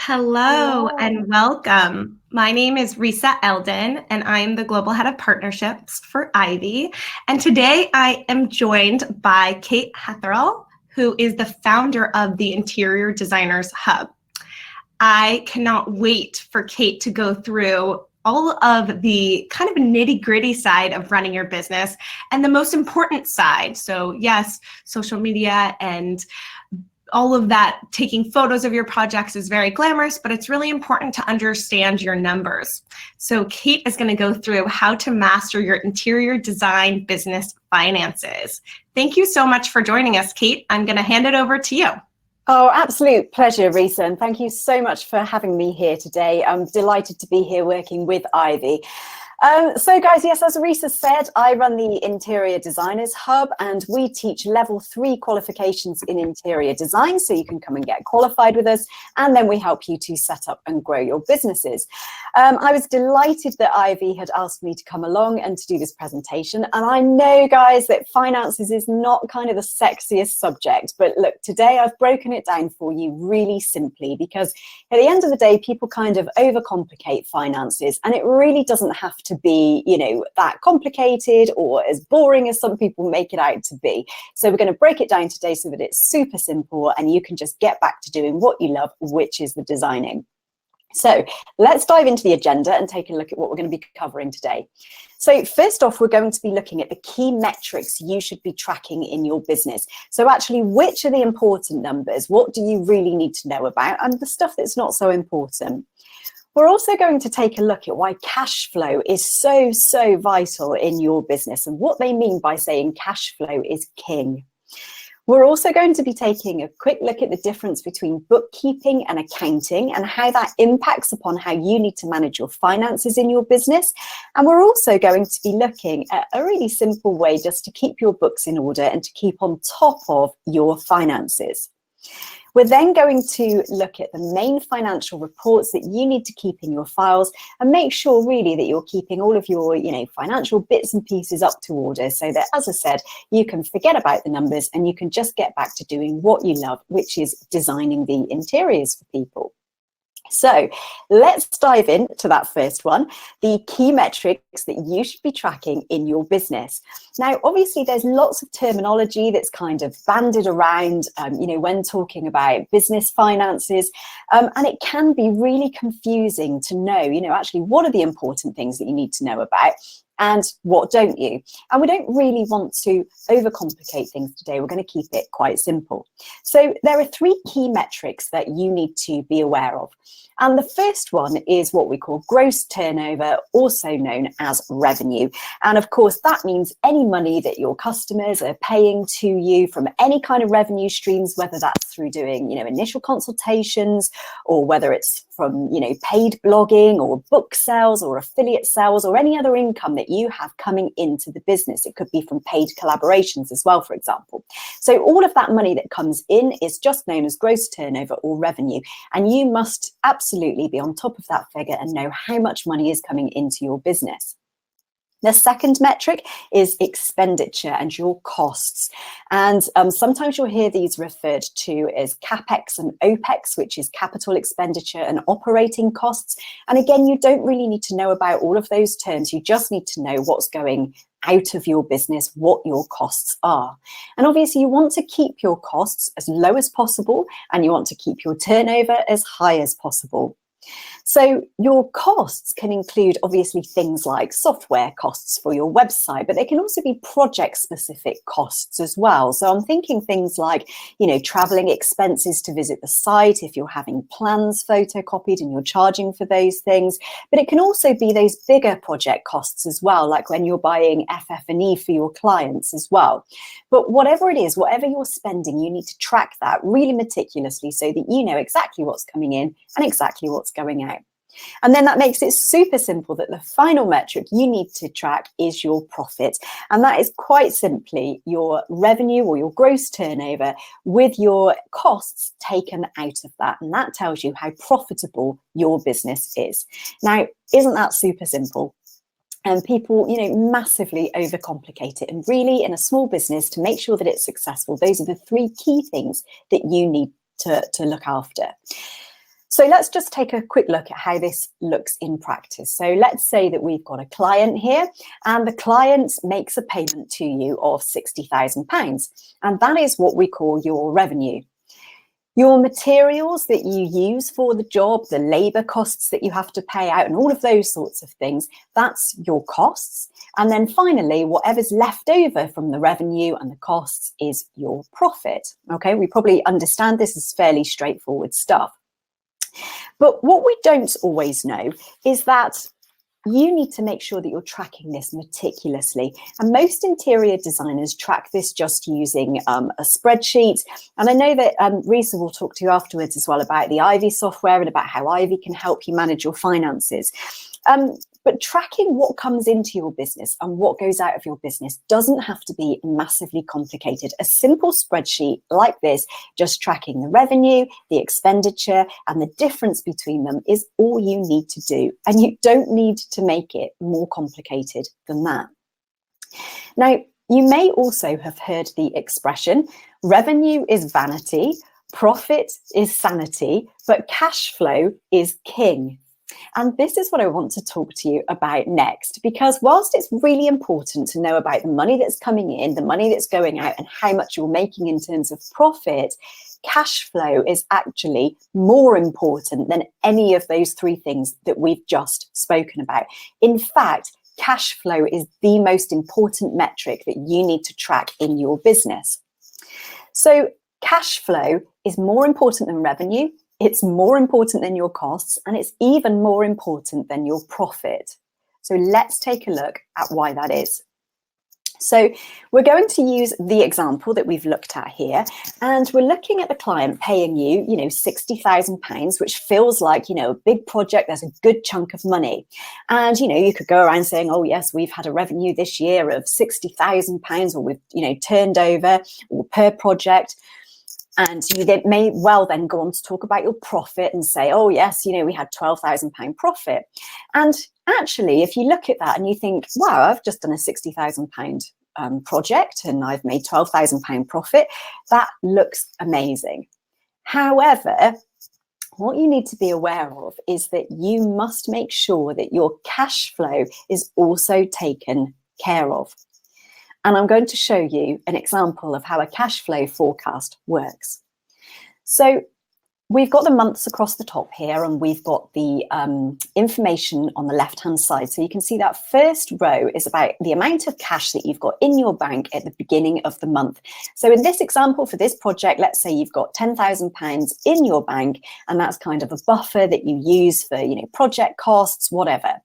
Hello Hello. and welcome. My name is Risa Eldon, and I'm the Global Head of Partnerships for Ivy. And today I am joined by Kate Hatherell, who is the founder of the Interior Designers Hub. I cannot wait for Kate to go through all of the kind of nitty-gritty side of running your business and the most important side. So yes, social media and all of that, taking photos of your projects is very glamorous, but it's really important to understand your numbers. So Kate is going to go through how to master your interior design business finances. Thank you so much for joining us, Kate. I'm going to hand it over to you. Oh, absolute pleasure, Risa, and thank you so much for having me here today. I'm delighted to be here working with Ivy. So guys, yes, as Risa said, I run the Interior Designers Hub and we teach level 3 qualifications in interior design. So you can come and get qualified with us and then we help you to set up and grow your businesses. I was delighted that Ivy had asked me to come along and to do this presentation. And I know, guys, that finances is not kind of the sexiest subject, but look, today I've broken it down for you really simply because at the end of the day, people kind of overcomplicate finances and it really doesn't have to be, that complicated or as boring as some people make it out to be. So we're going to break it down today so that it's super simple and you can just get back to doing what you love, which is the designing. So let's dive into the agenda and take a look at what we're going to be covering today. So first off, we're going to be looking at the key metrics you should be tracking in your business. So actually, which are the important numbers? What do you really need to know about? And the stuff that's not so important. We're also going to take a look at why cash flow is so vital in your business and what they mean by saying cash flow is king. We're also going to be taking a quick look at the difference between bookkeeping and accounting and how that impacts upon how you need to manage your finances in your business. And we're also going to be looking at a really simple way just to keep your books in order and to keep on top of your finances. We're then going to look at the main financial reports that you need to keep in your files and make sure really that you're keeping all of your, financial bits and pieces up to order so that, as I said, you can forget about the numbers and you can just get back to doing what you love, which is designing the interiors for people. So let's dive into that first one, the key metrics that you should be tracking in your business. Now, obviously, there's lots of terminology that's kind of banded around, when talking about business finances, and it can be really confusing to know, actually, what are the important things that you need to know about? And what don't you? And we don't really want to overcomplicate things today. We're going to keep it quite simple. So there are 3 key metrics that you need to be aware of. And the first one is what we call gross turnover, also known as revenue. And of course, that means any money that your customers are paying to you from any kind of revenue streams, whether that's through doing, initial consultations or whether it's from, paid blogging or book sales or affiliate sales or any other income that you have coming into the business. It could be from paid collaborations as well, for example. So all of that money that comes in is just known as gross turnover or revenue. And you must absolutely be on top of that figure and know how much money is coming into your business. The second metric is expenditure and your costs. And sometimes you'll hear these referred to as CapEx and OPEX, which is capital expenditure and operating costs. And again, you don't really need to know about all of those terms. You just need to know what's going out of your business, what your costs are. And obviously you want to keep your costs as low as possible and you want to keep your turnover as high as possible. So your costs can include obviously things like software costs for your website, but they can also be project specific costs as well. So I'm thinking things like, traveling expenses to visit the site, if you're having plans photocopied and you're charging for those things, but it can also be those bigger project costs as well, like when you're buying FF&E for your clients as well. But whatever it is, whatever you're spending, you need to track that really meticulously so that you know exactly what's coming in and exactly what's going out. And then that makes it super simple that the final metric you need to track is your profit. And that is quite simply your revenue or your gross turnover with your costs taken out of that. And that tells you how profitable your business is. Now, isn't that super simple? And people, massively overcomplicate it. And really, in a small business, to make sure that it's successful, those are the 3 key things that you need to look after. So let's just take a quick look at how this looks in practice. So let's say that we've got a client here and the client makes a payment to you of £60,000, and that is what we call your revenue. Your materials that you use for the job, the labour costs that you have to pay out and all of those sorts of things, that's your costs. And then finally, whatever's left over from the revenue and the costs is your profit. Okay, we probably understand this is fairly straightforward stuff. But what we don't always know is that you need to make sure that you're tracking this meticulously. And most interior designers track this just using a spreadsheet. And I know that Risa will talk to you afterwards as well about the Ivy software and about how Ivy can help you manage your finances. But tracking what comes into your business and what goes out of your business doesn't have to be massively complicated. A simple spreadsheet like this, just tracking the revenue, the expenditure, and the difference between them is all you need to do. And you don't need to make it more complicated than that. Now, you may also have heard the expression, revenue is vanity, profit is sanity, but cash flow is king. And this is what I want to talk to you about next, because whilst it's really important to know about the money that's coming in, the money that's going out, and how much you're making in terms of profit, cash flow is actually more important than any of those three things that we've just spoken about. In fact, cash flow is the most important metric that you need to track in your business. So cash flow is more important than revenue. It's more important than your costs, and it's even more important than your profit. So let's take a look at why that is. So we're going to use the example that we've looked at here, and we're looking at the client paying you, £60,000, which feels like, a big project. There's a good chunk of money. And, you could go around saying, oh, yes, we've had a revenue this year of £60,000, or we've, turned over, or per project. And you may well then go on to talk about your profit and say, oh, yes, we had £12,000 profit. And actually, if you look at that and you think, wow, I've just done a £60,000 project and I've made £12,000 profit, that looks amazing. However, what you need to be aware of is that you must make sure that your cash flow is also taken care of. And I'm going to show you an example of how a cash flow forecast works. So we've got the months across the top here, and we've got the information on the left-hand side. So you can see that first row is about the amount of cash that you've got in your bank at the beginning of the month. So in this example, for this project, let's say you've got £10,000 in your bank, and that's kind of a buffer that you use for, project costs, whatever.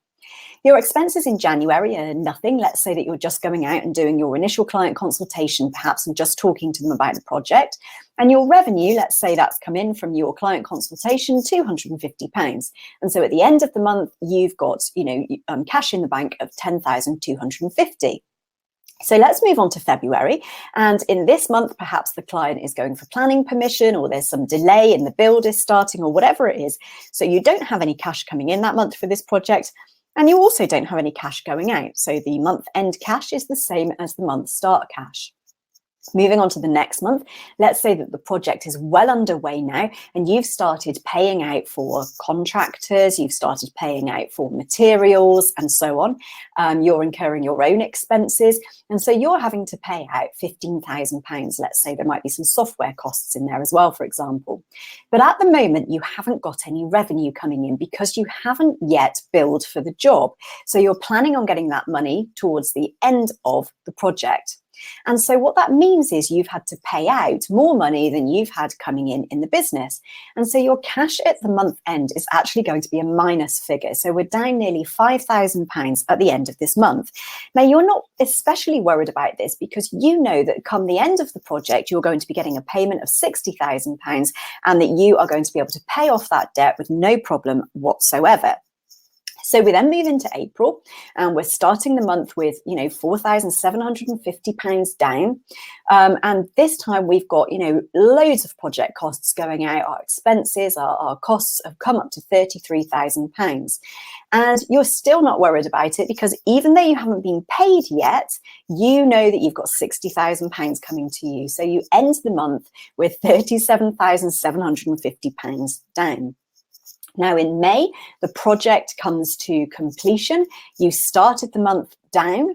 Your expenses in January are nothing. Let's say that you're just going out and doing your initial client consultation, perhaps, and just talking to them about the project. And your revenue, let's say that's come in from your client consultation, £250. And so at the end of the month, you've got, cash in the bank of £10,250. So let's move on to February. And in this month, perhaps the client is going for planning permission, or there's some delay in the build is starting, or whatever it is. So you don't have any cash coming in that month for this project. And you also don't have any cash going out. So the month end cash is the same as the month start cash. Moving on to the next month, let's say that the project is well underway now, and you've started paying out for contractors, you've started paying out for materials, and so on. You're incurring your own expenses. And so you're having to pay out £15,000. Let's say there might be some software costs in there as well, for example. But at the moment, you haven't got any revenue coming in because you haven't yet billed for the job. So you're planning on getting that money towards the end of the project. And so what that means is you've had to pay out more money than you've had coming in the business. And so your cash at the month end is actually going to be a minus figure. So we're down nearly £5,000 at the end of this month. Now, you're not especially worried about this because you know that come the end of the project, you're going to be getting a payment of £60,000 and that you are going to be able to pay off that debt with no problem whatsoever. So we then move into April, and we're starting the month with, £4,750 down. And this time we've got, loads of project costs going out. Our expenses, our costs have come up to £33,000. And you're still not worried about it because even though you haven't been paid yet, you know that you've got £60,000 coming to you. So you end the month with £37,750 down. Now in May, the project comes to completion. You started the month down,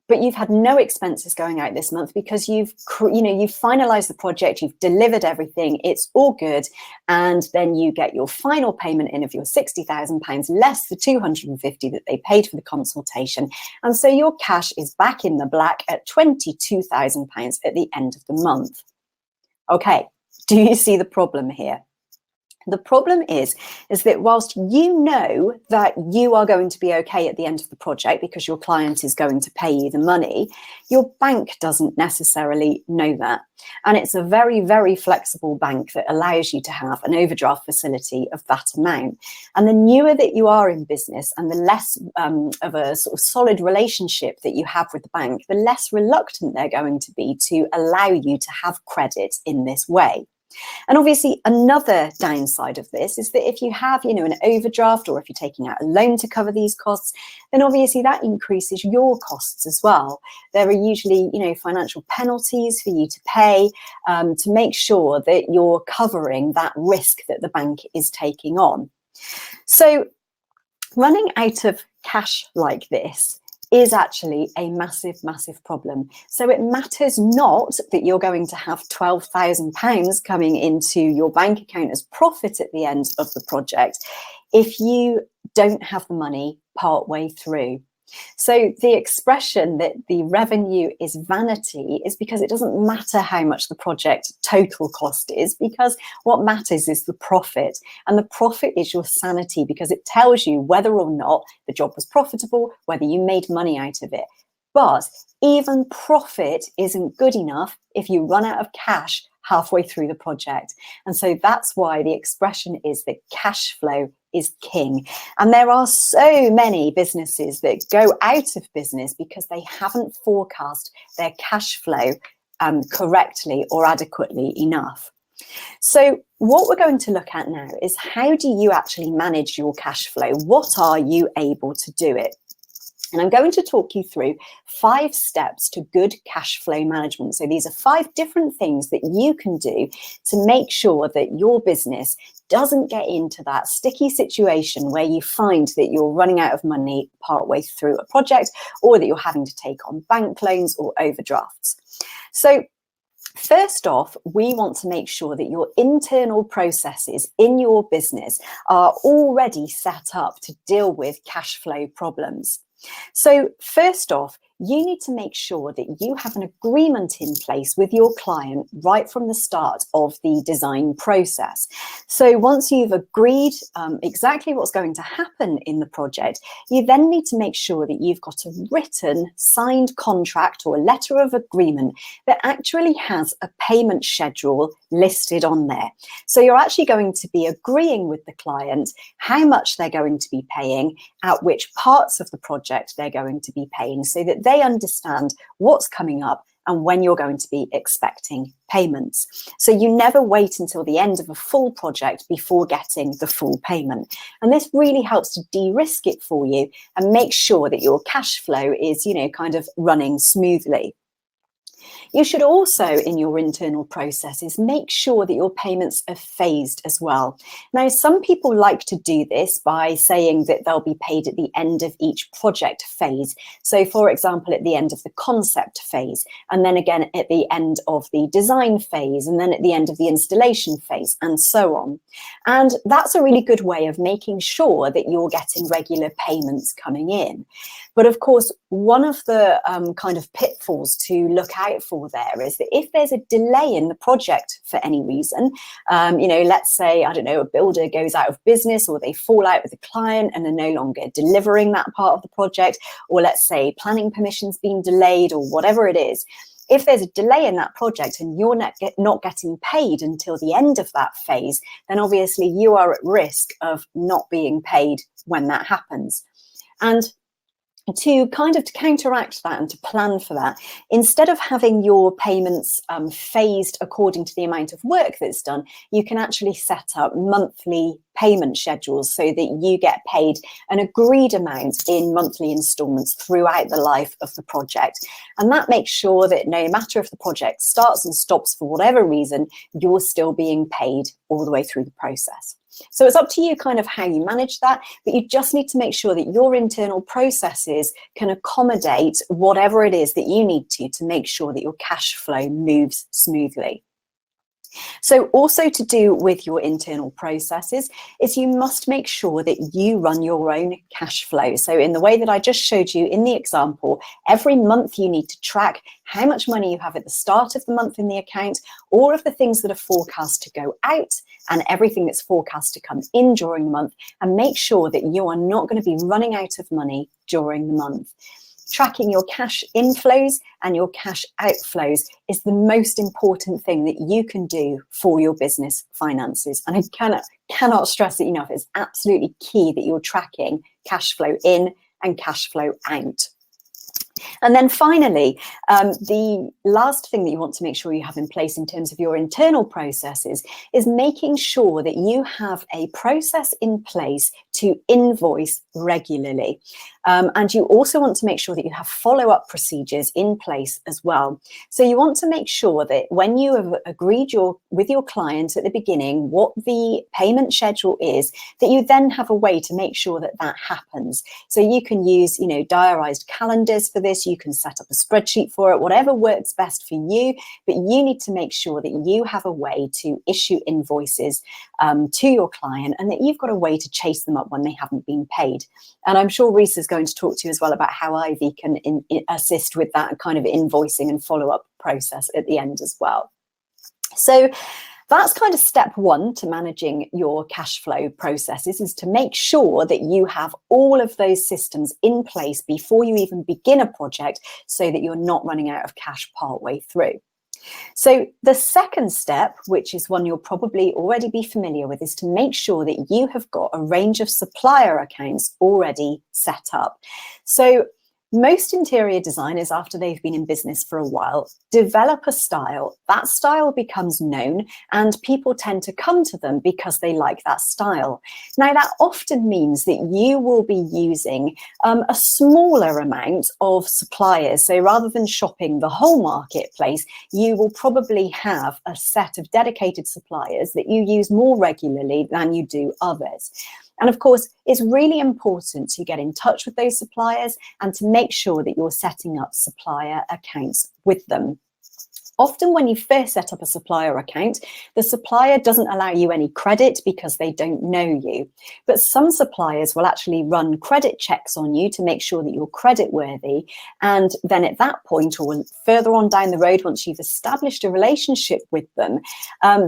but you've had no expenses going out this month because you've finalized the project, you've delivered everything, it's all good. And then you get your final payment in of your £60,000 less the 250 that they paid for the consultation. And so your cash is back in the black at £22,000 at the end of the month. Okay, do you see the problem here? The problem is that whilst you know that you are going to be okay at the end of the project because your client is going to pay you the money, your bank doesn't necessarily know that. And it's a very, very flexible bank that allows you to have an overdraft facility of that amount. And the newer that you are in business and the less of a sort of solid relationship that you have with the bank, the less reluctant they're going to be to allow you to have credit in this way. And obviously another downside of this is that if you have, an overdraft, or if you're taking out a loan to cover these costs, then obviously that increases your costs as well. There are usually, financial penalties for you to pay to make sure that you're covering that risk that the bank is taking on. So running out of cash like this is actually a massive, massive problem. So it matters not that you're going to have £12,000 coming into your bank account as profit at the end of the project if you don't have the money part way through. So the expression that the revenue is vanity is because it doesn't matter how much the project total cost is, because what matters is the profit. And the profit is your sanity, because it tells you whether or not the job was profitable, whether you made money out of it. But even profit isn't good enough if you run out of cash halfway through the project. And so that's why the expression is that cash flow is king. And there are so many businesses that go out of business because they haven't forecast their cash flow correctly or adequately enough. So what we're going to look at now is, how do you actually manage your cash flow? What are you able to do it? And I'm going to talk you through 5 steps to good cash flow management. So these are 5 different things that you can do to make sure that your business doesn't get into that sticky situation where you find that you're running out of money partway through a project, or that you're having to take on bank loans or overdrafts. So first off, we want to make sure that your internal processes in your business are already set up to deal with cash flow problems. So first off, you need to make sure that you have an agreement in place with your client right from the start of the design process. So once you've agreed exactly what's going to happen in the project, you then need to make sure that you've got a written, signed contract or letter of agreement that actually has a payment schedule listed on there. So you're actually going to be agreeing with the client how much they're going to be paying, at which parts of the project they're going to be paying, so that they understand what's coming up and when you're going to be expecting payments. So you never wait until the end of a full project before getting the full payment. And this really helps to de-risk it for you and make sure that your cash flow is, kind of running smoothly. You should also, in your internal processes, make sure that your payments are phased as well. Now, some people like to do this by saying that they'll be paid at the end of each project phase. So, for example, at the end of the concept phase, and then again at the end of the design phase, and then at the end of the installation phase, and so on. And that's a really good way of making sure that you're getting regular payments coming in. But of course, one of the kind of pitfalls to look out for there is that if there's a delay in the project for any reason, let's say, I don't know, a builder goes out of business, or they fall out with the client and are no longer delivering that part of the project, or let's say planning permission's been delayed, or whatever it is. If there's a delay in that project and you're not getting paid until the end of that phase, then obviously you are at risk of not being paid when that happens. And to counteract that and to plan for that, instead of having your payments phased according to the amount of work that's done, you can actually set up monthly payment schedules so that you get paid an agreed amount in monthly installments throughout the life of the project. And that makes sure that no matter if the project starts and stops for whatever reason, you're still being paid all the way through the process. So it's up to you kind of how you manage that, but you just need to make sure that your internal processes can accommodate whatever it is that you need to make sure that your cash flow moves smoothly. So also to do with your internal processes is you must make sure that you run your own cash flow. So in the way that I just showed you in the example, every month you need to track how much money you have at the start of the month in the account, all of the things that are forecast to go out and everything that's forecast to come in during the month, and make sure that you are not going to be running out of money during the month. Tracking your cash inflows and your cash outflows is the most important thing that you can do for your business finances. And I cannot stress it enough. It's absolutely key that you're tracking cash flow in and cash flow out. And then finally, the last thing that you want to make sure you have in place in terms of your internal processes is making sure that you have a process in place to invoice regularly. And you also want to make sure that you have follow-up procedures in place as well. So you want to make sure that when you have agreed with your client at the beginning what the payment schedule is, that you then have a way to make sure that that happens. So you can use, diarized calendars for this. You can set up a spreadsheet for it, whatever works best for you. But you need to make sure that you have a way to issue invoices to your client, and that you've got a way to chase them up when they haven't been paid. And I'm sure Reese is going to talk to you as well about how Ivy can assist with that kind of invoicing and follow-up process at the end as well. So that's kind of step one to managing your cash flow processes, is to make sure that you have all of those systems in place before you even begin a project, so that you're not running out of cash partway through. So the second step, which is one you'll probably already be familiar with, is to make sure that you have got a range of supplier accounts already set up. So most interior designers, after they've been in business for a while, develop a style. That style becomes known and people tend to come to them because they like that style. Now, that often means that you will be using a smaller amount of suppliers. So rather than shopping the whole marketplace, you will probably have a set of dedicated suppliers that you use more regularly than you do others. And of course, it's really important to get in touch with those suppliers and to make sure that you're setting up supplier accounts with them. Often when you first set up a supplier account, the supplier doesn't allow you any credit because they don't know you. But some suppliers will actually run credit checks on you to make sure that you're credit worthy. And then at that point, or further on down the road, once you've established a relationship with them,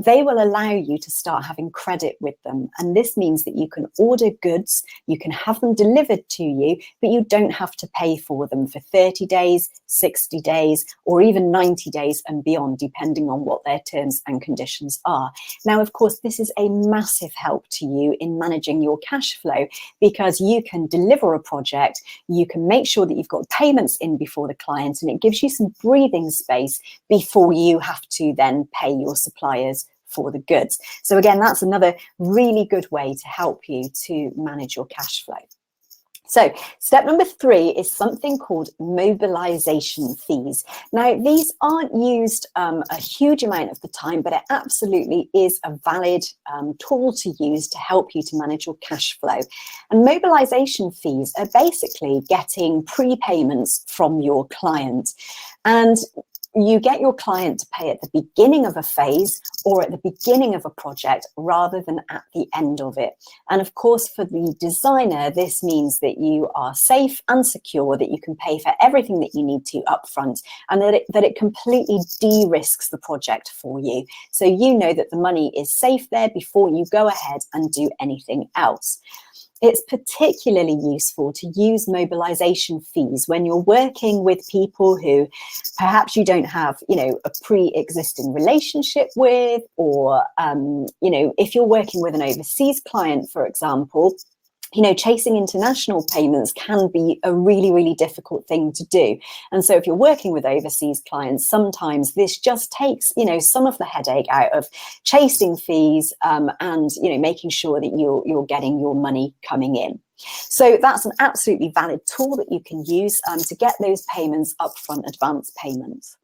they will allow you to start having credit with them. And this means that you can order goods, you can have them delivered to you, but you don't have to pay for them for 30 days, 60 days, or even 90 days and beyond, depending on what their terms and conditions are. Now, of course, this is a massive help to you in managing your cash flow, because you can deliver a project, you can make sure that you've got payments in before the client, and it gives you some breathing space before you have to then pay your suppliers for the goods. So again, that's another really good way to help you to manage your cash flow. So step number 3 is something called mobilization fees. Now, these aren't used a huge amount of the time, but it absolutely is a valid tool to use to help you to manage your cash flow. And mobilization fees are basically getting prepayments from your client. And you get your client to pay at the beginning of a phase or at the beginning of a project rather than at the end of it. And of course, for the designer, this means that you are safe and secure, that you can pay for everything that you need to upfront, and that it completely de-risks the project for you. So you know that the money is safe there before you go ahead and do anything else. It's particularly useful to use mobilization fees when you're working with people who perhaps you don't have, a pre-existing relationship with, or, if you're working with an overseas client, for example, chasing international payments can be a really, really difficult thing to do. And so if you're working with overseas clients, sometimes this just takes, some of the headache out of chasing fees and, making sure that you're getting your money coming in. So that's an absolutely valid tool that you can use to get those payments, upfront advance payments.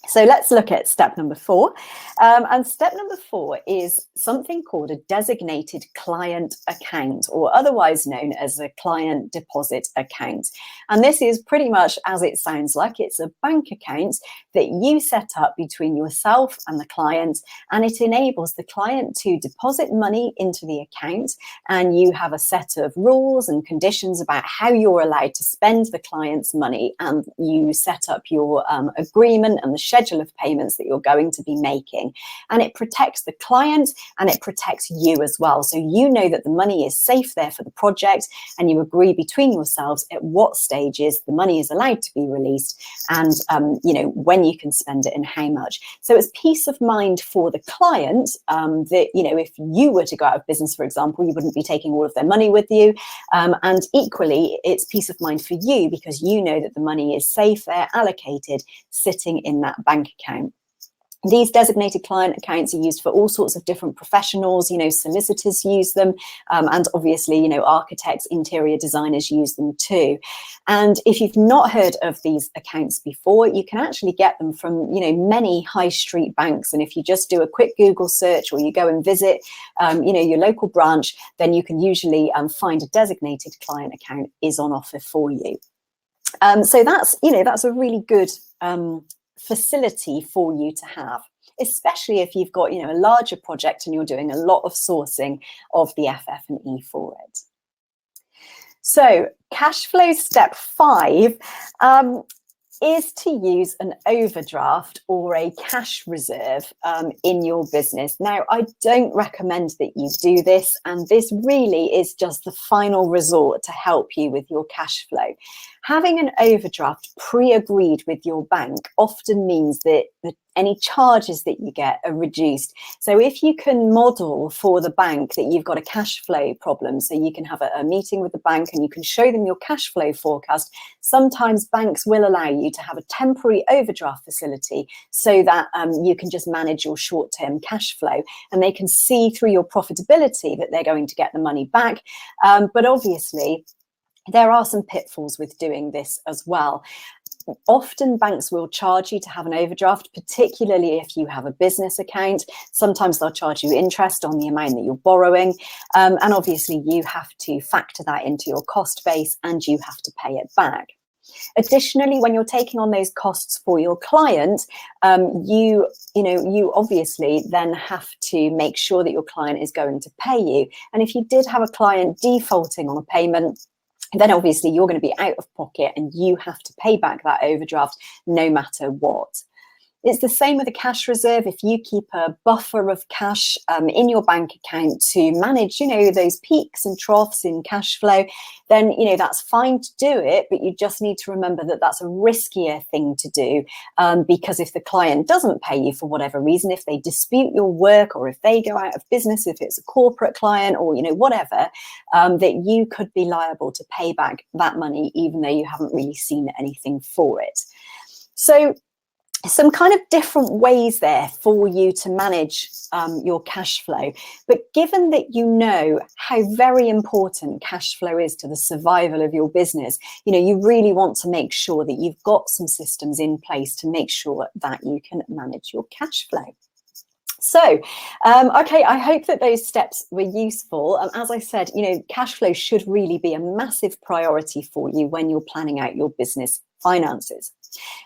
So let's look at step number 4. And step number 4 is something called a designated client account, or otherwise known as a client deposit account. And this is pretty much as it sounds like. It's a bank account that you set up between yourself and the client, and it enables the client to deposit money into the account, and you have a set of rules and conditions about how you're allowed to spend the client's money, and you set up your agreement and the schedule of payments that you're going to be making. And it protects the client and it protects you as well. So you know that the money is safe there for the project, and you agree between yourselves at what stages the money is allowed to be released, and when you can spend it and how much. So it's peace of mind for the client, that if you were to go out of business, for example, you wouldn't be taking all of their money with you, and equally it's peace of mind for you because you know that the money is safe there, allocated, sitting in that bank account. These designated client accounts are used for all sorts of different professionals. Solicitors use them, and obviously, architects, interior designers use them too. And if you've not heard of these accounts before, you can actually get them from, many high street banks. And if you just do a quick Google search, or you go and visit, your local branch, then you can usually find a designated client account is on offer for you. So that's a really good facility for you to have, especially if you've got a larger project and you're doing a lot of sourcing of the FF&E for it. So cash flow step 5 is to use an overdraft or a cash reserve in your business. Now, I don't recommend that you do this, and this really is just the final resort to help you with your cash flow. Having an overdraft pre-agreed with your bank often means that any charges that you get are reduced. So if you can model for the bank that you've got a cash flow problem, so you can have a meeting with the bank and you can show them your cash flow forecast, sometimes banks will allow you to have a temporary overdraft facility so that you can just manage your short-term cash flow, and they can see through your profitability that they're going to get the money back. But obviously, there are some pitfalls with doing this as well. Often banks will charge you to have an overdraft, particularly if you have a business account. Sometimes they'll charge you interest on the amount that you're borrowing. And obviously you have to factor that into your cost base and you have to pay it back. Additionally, when you're taking on those costs for your client, you obviously then have to make sure that your client is going to pay you. And if you did have a client defaulting on a payment, then obviously you're going to be out of pocket and you have to pay back that overdraft no matter what. It's the same with a cash reserve. If you keep a buffer of cash in your bank account to manage, those peaks and troughs in cash flow, then, that's fine to do it, but you just need to remember that that's a riskier thing to do, because if the client doesn't pay you for whatever reason, if they dispute your work or if they go out of business, if it's a corporate client or, whatever, that you could be liable to pay back that money, even though you haven't really seen anything for it. So some kind of different ways there for you to manage your cash flow. But given that you know how very important cash flow is to the survival of your business, you really want to make sure that you've got some systems in place to make sure that you can manage your cash flow. So, okay, I hope that those steps were useful. As I said, cash flow should really be a massive priority for you when you're planning out your business finances.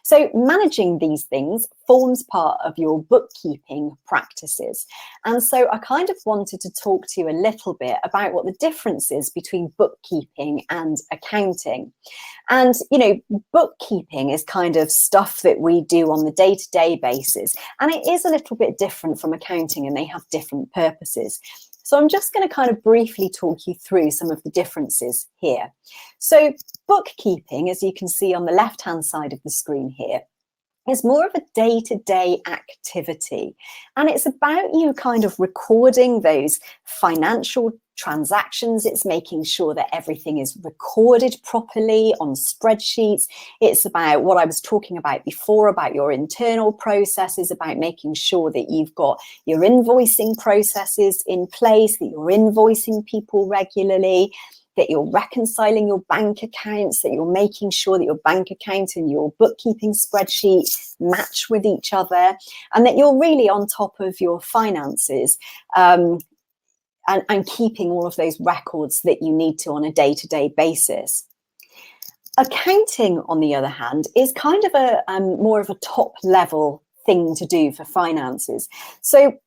So managing these things forms part of your bookkeeping practices. And so I kind of wanted to talk to you a little bit about what the difference is between bookkeeping and accounting. And, bookkeeping is kind of stuff that we do on the day-to-day basis. And it is a little bit different from accounting, and they have different purposes. So I'm just going to kind of briefly talk you through some of the differences here. So bookkeeping, as you can see on the left-hand side of the screen here, is more of a day-to-day activity. And it's about you kind of recording those financial transactions. It's making sure that everything is recorded properly on spreadsheets. It's about what I was talking about before, about your internal processes, about making sure that you've got your invoicing processes in place, that you're invoicing people regularly. that you're reconciling your bank accounts, that you're making sure that your bank account and your bookkeeping spreadsheet match with each other, and that you're really on top of your finances, and keeping all of those records that you need to on a day-to-day basis. Accounting, on the other hand, is kind of a more of a top level thing to do for finances. So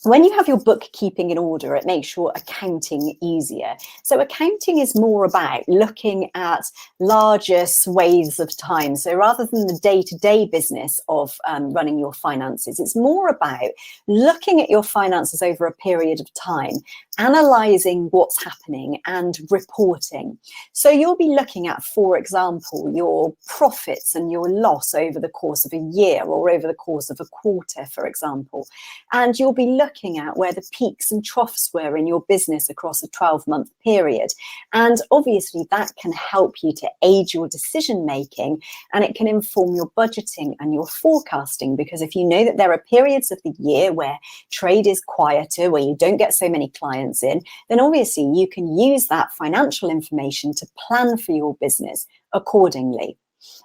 when you have your bookkeeping in order, it makes your accounting easier. So accounting is more about looking at larger swathes of time. So rather than the day-to-day business of running your finances, it's more about looking at your finances over a period of time, analysing what's happening and reporting. So you'll be looking at, for example, your profits and your loss over the course of a year or over the course of a quarter, for example. And you'll be looking at where the peaks and troughs were in your business across a 12-month period. And obviously that can help you to aid your decision making, and it can inform your budgeting and your forecasting, because if you know that there are periods of the year where trade is quieter, where you don't get so many clients in, then obviously you can use that financial information to plan for your business accordingly.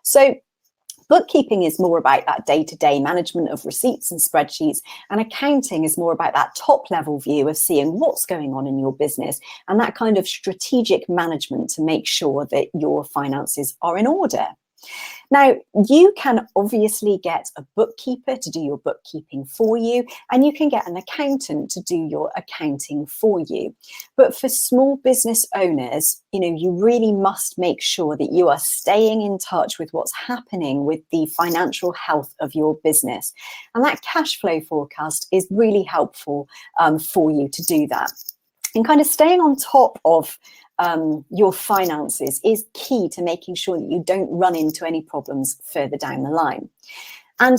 So bookkeeping is more about that day-to-day management of receipts and spreadsheets, and accounting is more about that top-level view of seeing what's going on in your business and that kind of strategic management to make sure that your finances are in order. Now, you can obviously get a bookkeeper to do your bookkeeping for you, and you can get an accountant to do your accounting for you. But for small business owners, you really must make sure that you are staying in touch with what's happening with the financial health of your business. And that cash flow forecast is really helpful for you to do that. And kind of staying on top of your finances is key to making sure that you don't run into any problems further down the line. And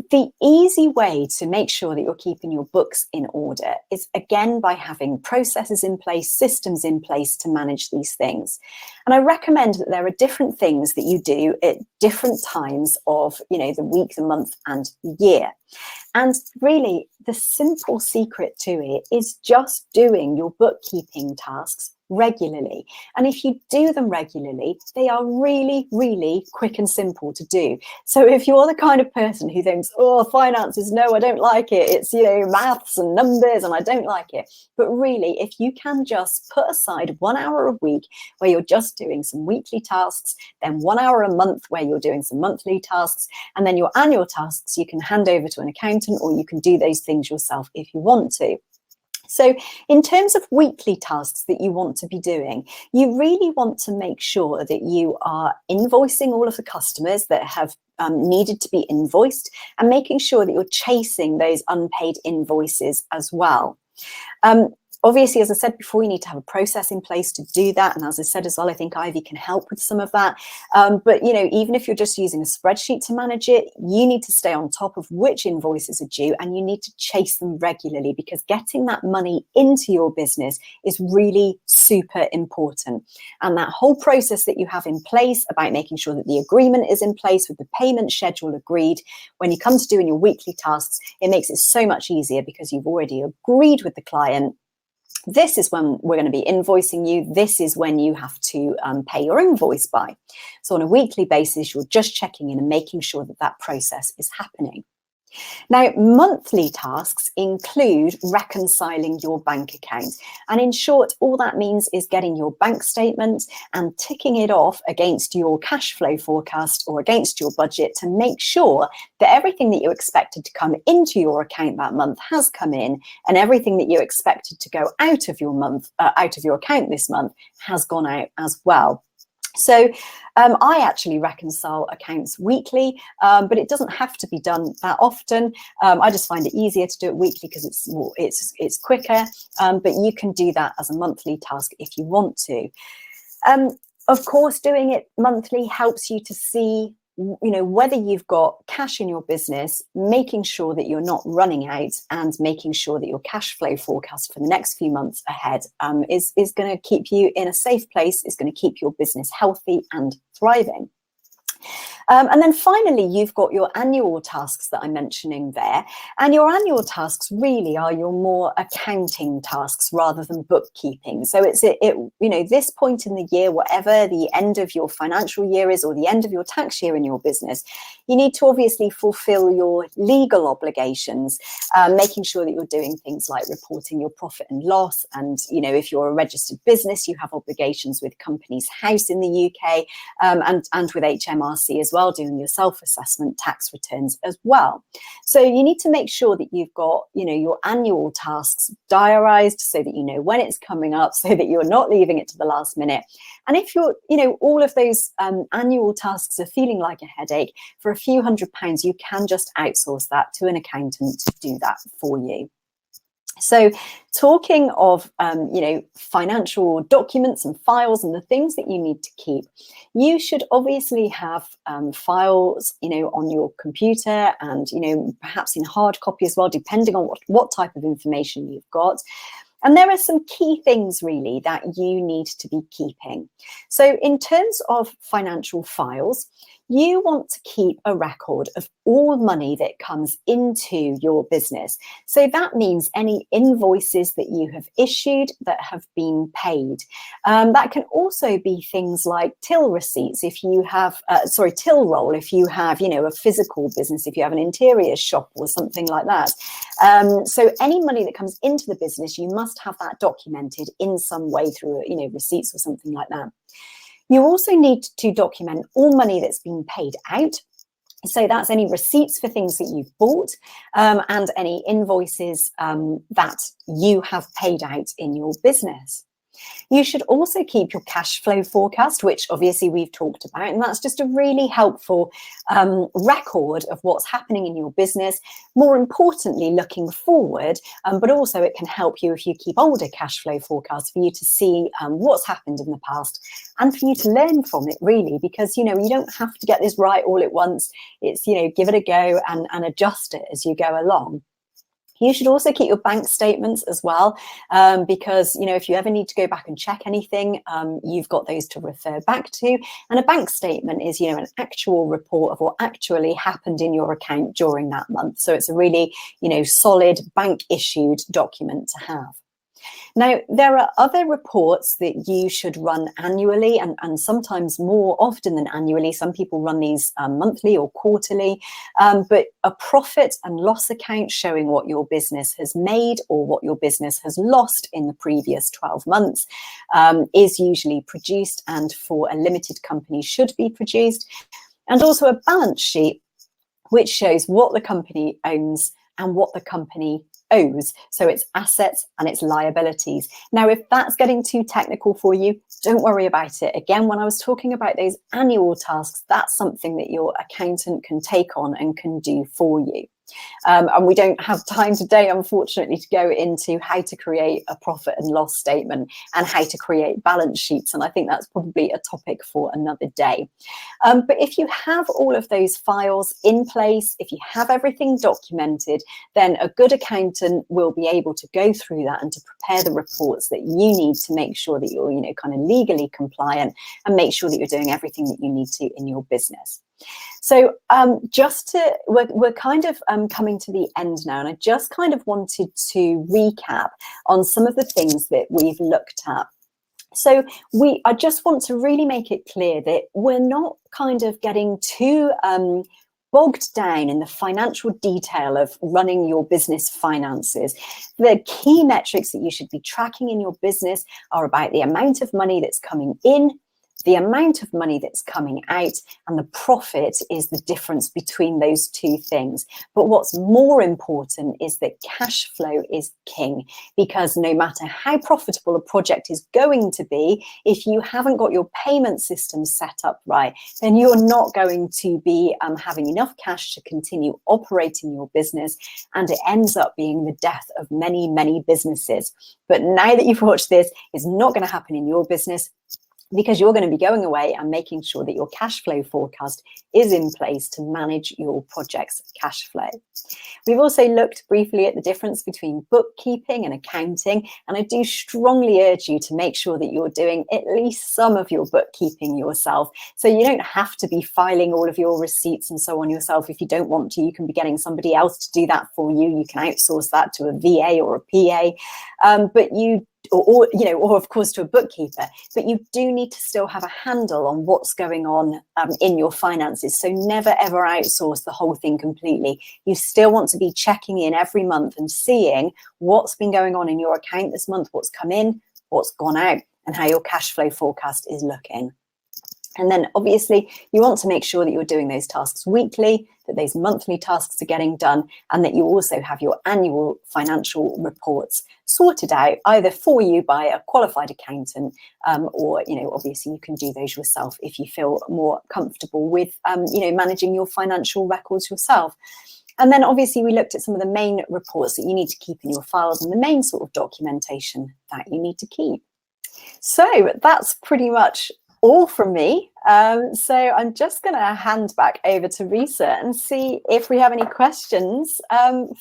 the easy way to make sure that you're keeping your books in order is, again, by having processes in place, systems in place to manage these things. And I recommend that there are different things that you do at different times of, the week, the month, and the year. And really, the simple secret to it is just doing your bookkeeping tasks regularly. And if you do them regularly, they are really, really quick and simple to do. So if you're the kind of person who thinks, oh, finances, no, I don't like it, it's, maths and numbers and I don't like it. But really, if you can just put aside 1 hour a week where you're just doing some weekly tasks, then 1 hour a month where you're doing some monthly tasks, and then your annual tasks, you can hand over to an accountant, or you can do those things yourself if you want to. So in terms of weekly tasks that you want to be doing, you really want to make sure that you are invoicing all of the customers that have needed to be invoiced, and making sure that you're chasing those unpaid invoices as well. Obviously, as I said before, you need to have a process in place to do that. And as I said as well, I think Ivy can help with some of that. But, even if you're just using a spreadsheet to manage it, you need to stay on top of which invoices are due, and you need to chase them regularly, because getting that money into your business is really super important. And that whole process that you have in place about making sure that the agreement is in place with the payment schedule agreed, when you come to doing your weekly tasks, it makes it so much easier because you've already agreed with the client. This is when we're going to be invoicing you. This is when you have to pay your invoice by. So on a weekly basis, you're just checking in and making sure that that process is happening. Now, monthly tasks include reconciling your bank account. And in short, all that means is getting your bank statement and ticking it off against your cash flow forecast or against your budget to make sure that everything that you expected to come into your account that month has come in, and everything that you expected to go out of your account this month has gone out as well. So I actually reconcile accounts weekly, but it doesn't have to be done that often. I just find it easier to do it weekly because it's quicker, but you can do that as a monthly task if you want to. Of course, doing it monthly helps you to see whether you've got cash in your business, making sure that you're not running out, and making sure that your cash flow forecast for the next few months ahead is going to keep you in a safe place, is going to keep your business healthy and thriving. And then finally, you've got your annual tasks that I'm mentioning there. And your annual tasks really are your more accounting tasks rather than bookkeeping. So it's, this point in the year, whatever the end of your financial year is or the end of your tax year in your business, you need to obviously fulfill your legal obligations, making sure that you're doing things like reporting your profit and loss. And, if you're a registered business, you have obligations with Companies House in the UK, and with HMRC as well, doing your self-assessment tax returns as well. So you need to make sure that you've got, your annual tasks diarised so that you know when it's coming up, so that you're not leaving it to the last minute. And if you're, all of those annual tasks are feeling like a headache, for a few £100, you can just outsource that to an accountant to do that for you. So talking of, financial documents and files and the things that you need to keep, you should obviously have files, on your computer and, perhaps in hard copy as well, depending on what type of information you've got. And there are some key things really that you need to be keeping. So in terms of financial files, you want to keep a record of all money that comes into your business. So that means any invoices that you have issued that have been paid. That can also be things like till receipts if you have, till roll if you have, a physical business, if you have an interior shop or something like that. So any money that comes into the business, you must have that documented in some way through, receipts or something like that. You also need to document all money that's been paid out. So that's any receipts for things that you've bought, and any invoices that you have paid out in your business. You should also keep your cash flow forecast, which obviously we've talked about, and that's just a really helpful record of what's happening in your business. More importantly, looking forward, but also it can help you if you keep older cash flow forecasts for you to see what's happened in the past and for you to learn from it really, because, you don't have to get this right all at once. It's, give it a go and adjust it as you go along. You should also keep your bank statements as well, because, if you ever need to go back and check anything, you've got those to refer back to. And a bank statement is, an actual report of what actually happened in your account during that month. So it's a really, solid bank issued document to have. Now, there are other reports that you should run annually and sometimes more often than annually. Some people run these monthly or quarterly, but a profit and loss account showing what your business has made or what your business has lost in the previous 12 months is usually produced, and for a limited company should be produced. And also a balance sheet, which shows what the company owns and what the company owes, so its assets and its liabilities. Now, if that's getting too technical for you, don't worry about it. Again, when I was talking about those annual tasks, that's something that your accountant can take on and can do for you. And we don't have time today, unfortunately, to go into how to create a profit and loss statement and how to create balance sheets. And I think that's probably a topic for another day. But if you have all of those files in place, if you have everything documented, then a good accountant will be able to go through that and to prepare the reports that you need to make sure that you're, kind of legally compliant and make sure that you're doing everything that you need to in your business. So we're kind of coming to the end now, and I just kind of wanted to recap on some of the things that we've looked at. So I just want to really make it clear that we're not kind of getting too bogged down in the financial detail of running your business finances. The key metrics that you should be tracking in your business are about the amount of money that's coming in, the amount of money that's coming out, and the profit is the difference between those two things. But what's more important is that cash flow is king, because no matter how profitable a project is going to be, if you haven't got your payment system set up right, then you're not going to be having enough cash to continue operating your business, and it ends up being the death of many, many businesses. But now that you've watched this, it's not going to happen in your business. because you're going to be going away and making sure that your cash flow forecast is in place to manage your project's cash flow. We've also looked briefly at the difference between bookkeeping and accounting, and I do strongly urge you to make sure that you're doing at least some of your bookkeeping yourself. So you don't have to be filing all of your receipts and so on yourself. If you don't want to, you can be getting somebody else to do that for you. You can outsource that to a VA or a PA, or of course to a bookkeeper, but you do need to still have a handle on what's going on in your finances. So never ever outsource the whole thing completely. You still want to be checking in every month and seeing what's been going on in your account this month, what's come in, what's gone out, and how your cash flow forecast is looking. And then obviously you want to make sure that you're doing those tasks weekly, that those monthly tasks are getting done, and that you also have your annual financial reports sorted out either for you by a qualified accountant, or, obviously you can do those yourself if you feel more comfortable with, managing your financial records yourself. And then obviously we looked at some of the main reports that you need to keep in your files and the main sort of documentation that you need to keep. So that's pretty much all from me. So I'm just going to hand back over to Risa and see if we have any questions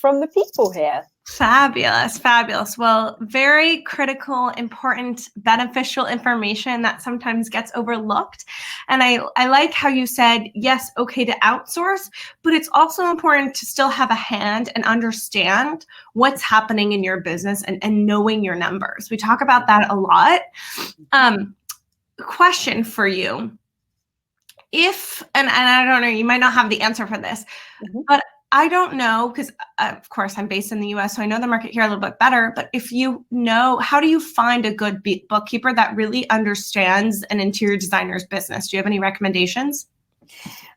from the people here. Fabulous, fabulous. Well, very critical, important, beneficial information that sometimes gets overlooked. And I like how you said, yes, okay to outsource, but it's also important to still have a hand and understand what's happening in your business and knowing your numbers. We talk about that a lot. Question for you. And I don't know, you might not have the answer for this, but I don't know, because of course I'm based in the US, so I know the market here a little bit better, but if you know, how do you find a good bookkeeper that really understands an interior designer's business? Do you have any recommendations?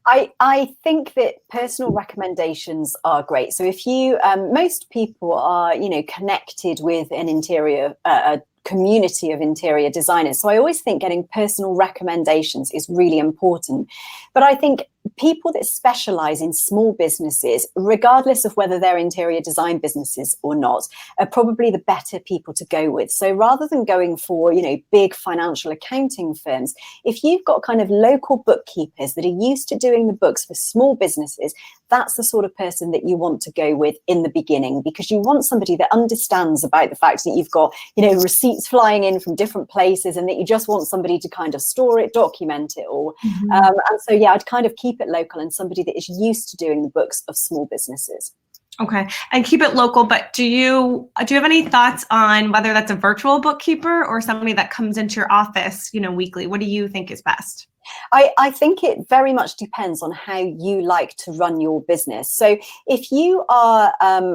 I think that personal recommendations are great. So if you, most people are, connected with an interior, a community of interior designers. So I always think getting personal recommendations is really important. But I think people that specialize in small businesses, regardless of whether they're interior design businesses or not, are probably the better people to go with. So rather than going for, big financial accounting firms, if you've got kind of local bookkeepers that are used to doing the books for small businesses, that's the sort of person that you want to go with in the beginning, because you want somebody that understands about the fact that you've got, receipts flying in from different places, and that you just want somebody to kind of store it, document it all. And so, yeah, I'd kind of keep it local and somebody that is used to doing the books of small businesses. Okay, and keep it local. But do you have any thoughts on whether that's a virtual bookkeeper or somebody that comes into your office, weekly? What do you think is best? I think it very much depends on how you like to run your business. So if you are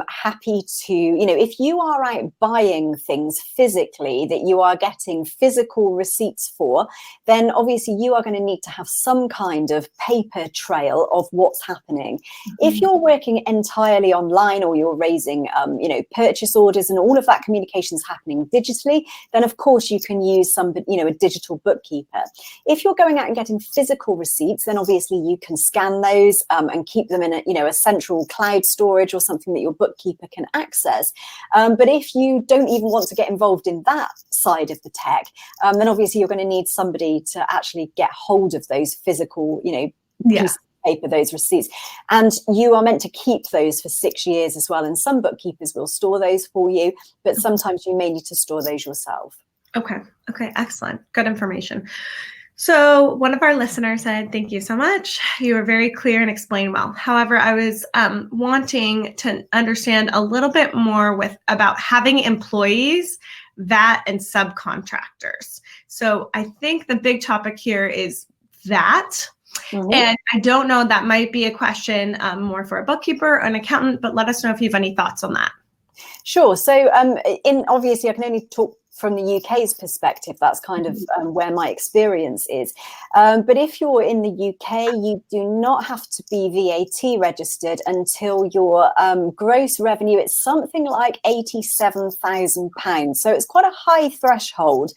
happy to, if you are out buying things physically that you are getting physical receipts for, then obviously you are going to need to have some kind of paper trail of what's happening. If you're working entirely online, or you're raising, purchase orders, and all of that communication is happening digitally, then of course you can use a digital bookkeeper. If you're going out and getting physical receipts, then obviously you can scan those and keep them in a central cloud storage or something that your bookkeeper can access. But if you don't even want to get involved in that side of the tech, then obviously you're going to need somebody to actually get hold of those physical, pieces of paper, those receipts. And you are meant to keep those for 6 years as well. And some bookkeepers will store those for you, but sometimes you may need to store those yourself. Okay, excellent. Good information. So one of our listeners said, thank you so much. You were very clear and explained well. However, I was wanting to understand a little bit more about having employees, VAT, and subcontractors. So I think the big topic here is VAT. And I don't know, that might be a question more for a bookkeeper or an accountant, but let us know if you have any thoughts on that. Sure. So obviously I can only talk from the UK's perspective. That's kind of where my experience is. But if you're in the UK, you do not have to be VAT registered until your gross revenue, it's something like £87,000. So it's quite a high threshold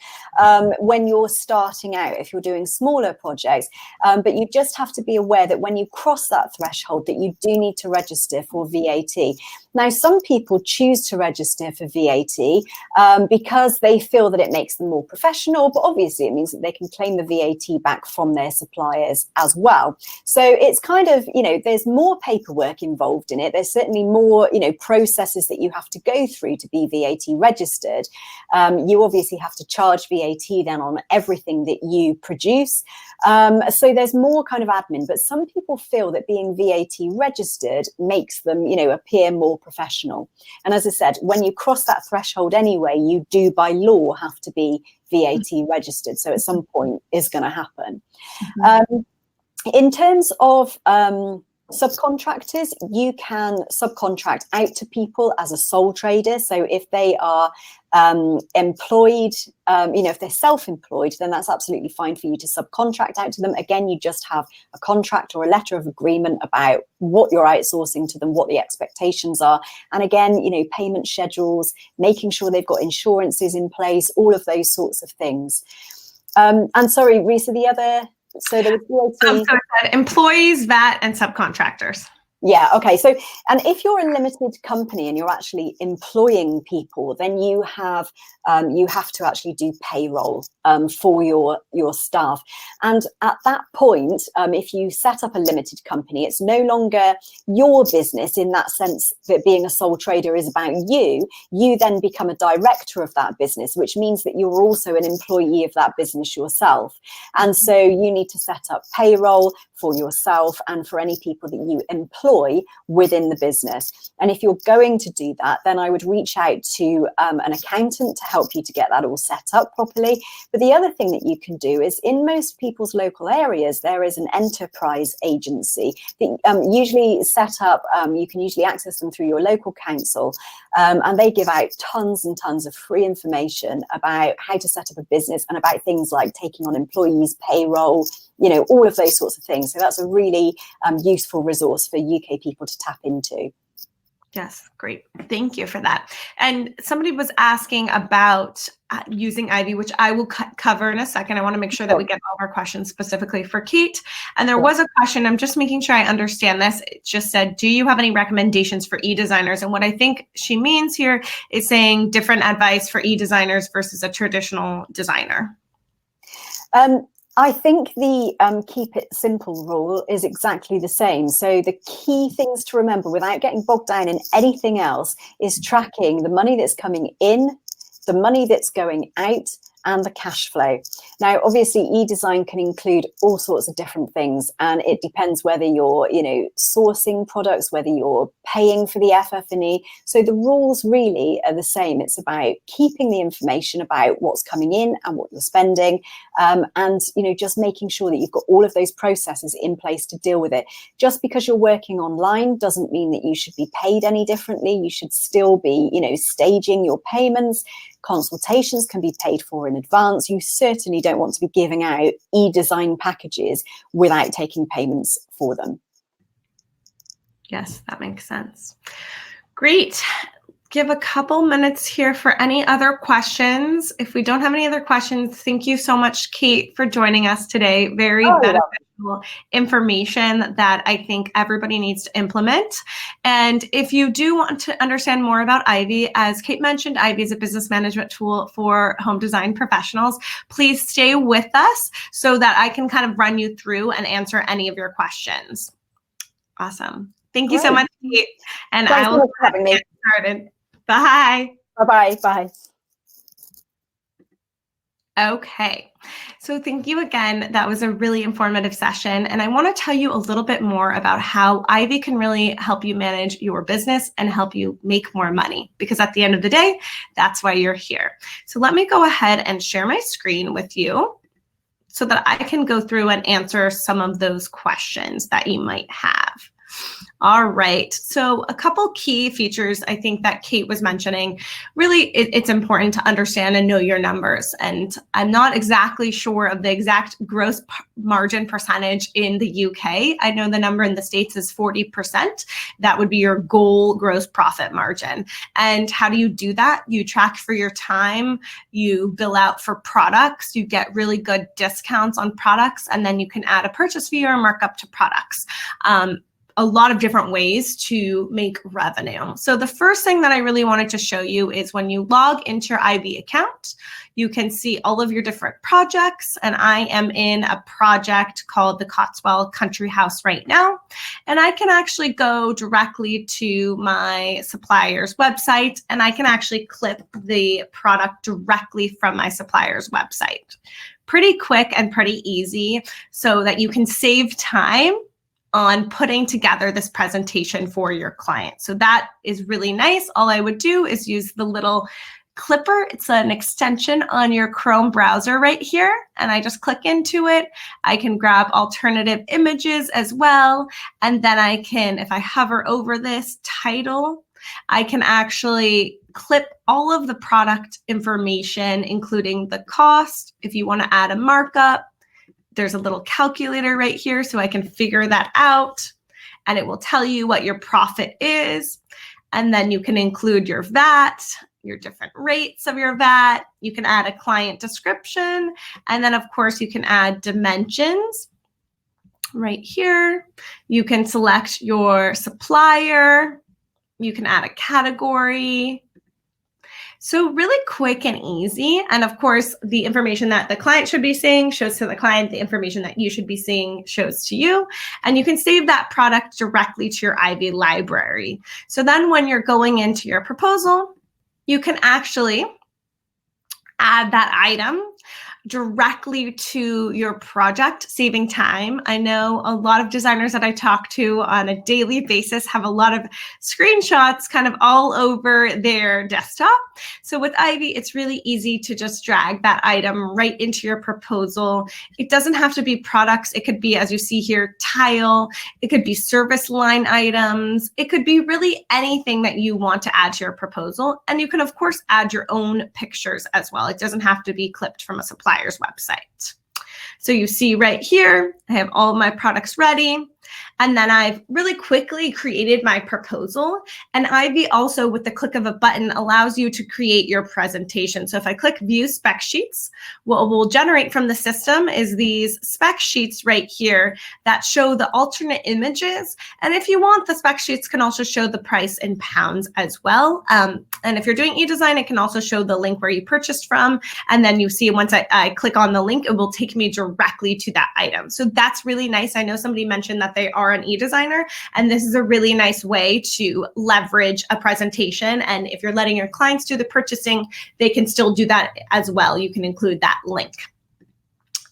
when you're starting out, if you're doing smaller projects. But you just have to be aware that when you cross that threshold, that you do need to register for VAT. Now, some people choose to register for VAT because they feel that it makes them more professional, but obviously it means that they can claim the VAT back from their suppliers as well. So it's kind of, there's more paperwork involved in it. There's certainly more, processes that you have to go through to be VAT registered. You obviously have to charge VAT then on everything that you produce. So there's more kind of admin, but some people feel that being VAT registered makes them, appear more professional. And as I said, when you cross that threshold anyway, you do by law have to be VAT registered. So at some point is going to happen. In terms of subcontractors, you can subcontract out to people as a sole trader. So if they are employed, if they're self-employed, then that's absolutely fine for you to subcontract out to them. Again, you just have a contract or a letter of agreement about what you're outsourcing to them, what the expectations are. And again, payment schedules, making sure they've got insurances in place, all of those sorts of things. And sorry, Risa, so there was VAT. So employees, VAT, and subcontractors. Yeah, okay. So, and if you're a limited company and you're actually employing people, then you have to actually do payroll for your staff. And at that point, if you set up a limited company, it's no longer your business in that sense that being a sole trader is about you. You then become a director of that business, which means that you're also an employee of that business yourself. And so you need to set up payroll for yourself and for any people that you employ within the business. And if you're going to do that, then I would reach out to an accountant to help you to get that all set up properly. But the other thing that you can do is in most people's local areas, there is an enterprise agency that usually set up, you can usually access them through your local council, and they give out tons and tons of free information about how to set up a business and about things like taking on employees, payroll, all of those sorts of things. So that's a really useful resource for UK people to tap into. Yes, great. Thank you for that. And somebody was asking about using Ivy, which I will cover in a second. I want to make sure that we get all of our questions specifically for Kate. And there was a question, I'm just making sure I understand this. It just said, do you have any recommendations for e-designers? And what I think she means here is saying different advice for e-designers versus a traditional designer. I think the keep it simple rule is exactly the same. So the key things to remember without getting bogged down in anything else is tracking the money that's coming in, the money that's going out, and the cash flow. Now, obviously, e-design can include all sorts of different things, and it depends whether you're, sourcing products, whether you're paying for the FF&E. So the rules really are the same. It's about keeping the information about what's coming in and what you're spending, and just making sure that you've got all of those processes in place to deal with it. Just because you're working online doesn't mean that you should be paid any differently. You should still be, staging your payments. Consultations can be paid for in advance. You certainly don't want to be giving out e-design packages without taking payments for them. Yes, that makes sense. Great. Give a couple minutes here for any other questions. If we don't have any other questions, thank you so much, Kate, for joining us today. Very beneficial information that I think everybody needs to implement. And if you do want to understand more about Ivy, as Kate mentioned, Ivy is a business management tool for home design professionals. Please stay with us so that I can kind of run you through and answer any of your questions. Awesome. Thank you so much, Kate. And I will get started. Bye. Bye-bye. Bye. Okay, so thank you again. That was a really informative session. And I want to tell you a little bit more about how Ivy can really help you manage your business and help you make more money, because at the end of the day, that's why you're here. So let me go ahead and share my screen with you so that I can go through and answer some of those questions that you might have. All right, so a couple key features I think that Kate was mentioning. Really, it's important to understand and know your numbers. And I'm not exactly sure of the exact gross margin percentage in the UK. I know the number in the States is 40%. That would be your goal gross profit margin. And how do you do that? You track for your time, you bill out for products, you get really good discounts on products, and then you can add a purchase fee or a markup to products. a lot of different ways to make revenue. So the first thing that I really wanted to show you is when you log into your Ivy account, you can see all of your different projects. And I am in a project called the Cotswold Country House right now. And I can actually go directly to my supplier's website, and I can actually clip the product directly from my supplier's website. Pretty quick and pretty easy, so that you can save time on putting together this presentation for your client. So that is really nice. All I would do is use the little clipper. It's an extension on your Chrome browser right here, and I just click into it. I can grab alternative images as well, and then I can, if I hover over this title, I can actually clip all of the product information, including the cost. If you want to add a markup, there's a little calculator right here, so I can figure that out, and it will tell you what your profit is. And then you can include your VAT, your different rates of your VAT. You can add a client description, and then of course you can add dimensions right here. You can select your supplier. You can add a category. So really quick and easy. And of course, the information that the client should be seeing shows to the client. The information that you should be seeing shows to you. And you can save that product directly to your Ivy library. So then when you're going into your proposal, you can actually add that item directly to your project, saving time. I know a lot of designers that I talk to on a daily basis have a lot of screenshots kind of all over their desktop. So with Ivy, it's really easy to just drag that item right into your proposal. It doesn't have to be products. It could be, as you see here, tile. It could be service line items. It could be really anything that you want to add to your proposal. And you can, of course, add your own pictures as well. It doesn't have to be clipped from a supplier's website. So you see right here, I have all of my products ready. And then I've really quickly created my proposal. And Ivy also, with the click of a button, allows you to create your presentation. So if I click View Spec Sheets, what will generate from the system is these spec sheets right here that show the alternate images. And if you want, the spec sheets can also show the price in pounds as well. And if you're doing eDesign, it can also show the link where you purchased from. And then you see once I click on the link, it will take me directly to that item. So that's really nice. I know somebody mentioned that they are an e-designer, and this is a really nice way to leverage a presentation. And if you're letting your clients do the purchasing, they can still do that as well. You can include that link.